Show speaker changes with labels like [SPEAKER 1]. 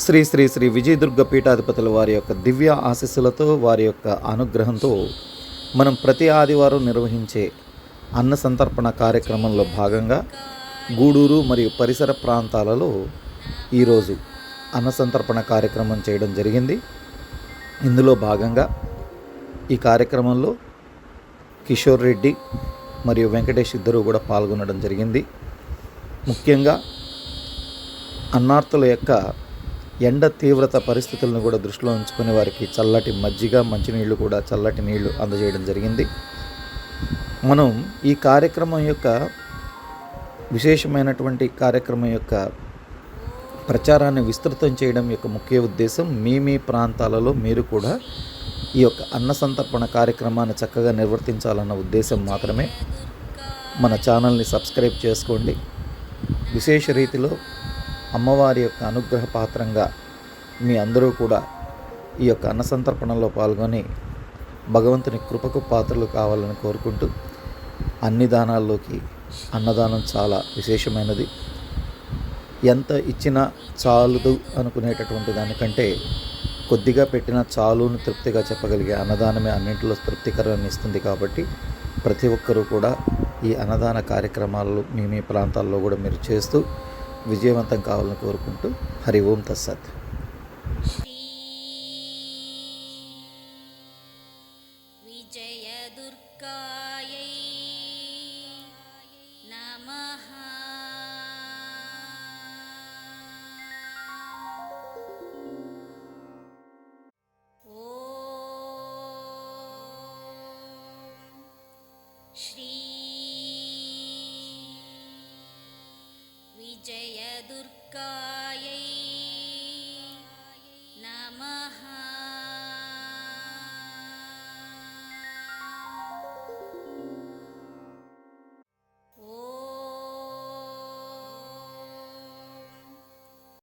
[SPEAKER 1] శ్రీ శ్రీ శ్రీ విజయదుర్గ పీఠాధిపతుల వారి యొక్క దివ్య ఆశీస్సులతో, వారి యొక్క అనుగ్రహంతో మనం ప్రతి ఆదివారం నిర్వహించే అన్న సంతర్పణ కార్యక్రమంలో భాగంగా గూడూరు మరియు పరిసర ప్రాంతాలలో ఈరోజు అన్న సంతర్పణ కార్యక్రమం చేయడం జరిగింది. ఇందులో భాగంగా ఈ కార్యక్రమంలో కిషోర్ రెడ్డి మరియు వెంకటేష్ ఇద్దరు కూడా పాల్గొనడం జరిగింది. ముఖ్యంగా అన్నార్తుల యొక్క ఎండ తీవ్రత పరిస్థితులను కూడా దృష్టిలో ఉంచుకొని వారికి చల్లటి మజ్జిగ, మంచినీళ్ళు కూడా చల్లటి నీళ్లు అందజేయడం జరిగింది. మనం ఈ కార్యక్రమం యొక్క విశేషమైనటువంటి కార్యక్రమం యొక్క ప్రచారాన్ని విస్తృతం చేయడం యొక్క ముఖ్య ఉద్దేశం మీ ప్రాంతాలలో మీరు కూడా ఈ యొక్క అన్న సంతర్పణ కార్యక్రమాన్ని చక్కగా నిర్వర్తించాలన్న ఉద్దేశం మాత్రమే. మన ఛానల్ని సబ్స్క్రైబ్ చేసుకోండి. విశేష రీతిలో అమ్మవారి యొక్క అనుగ్రహ పాత్రంగా మీ అందరూ కూడా ఈ యొక్క అన్న సంతర్పణలో పాల్గొని భగవంతుని కృపకు పాత్రలు కావాలని కోరుకుంటూ, అన్ని దానాల్లోకి అన్నదానం చాలా విశేషమైనది. ఎంత ఇచ్చినా చాలదు అనుకునేటటువంటి దానికంటే కొద్దిగా పెట్టినా చాలును తృప్తిగా చెప్పగలిగే అన్నదానమే అన్నింటిలో తృప్తికరాన్ని ఇస్తుంది. కాబట్టి ప్రతి ఒక్కరూ కూడా ఈ అన్నదాన కార్యక్రమాలు మీ ప్రాంతాల్లో కూడా మీరు చేస్తూ విజయవంతం కావాలని కోరుకుంటూ, హరి ఓం తస్సత్.
[SPEAKER 2] విజయదుర్గాయై నమః. ఓం శ్రీ విజయదుర్గాయై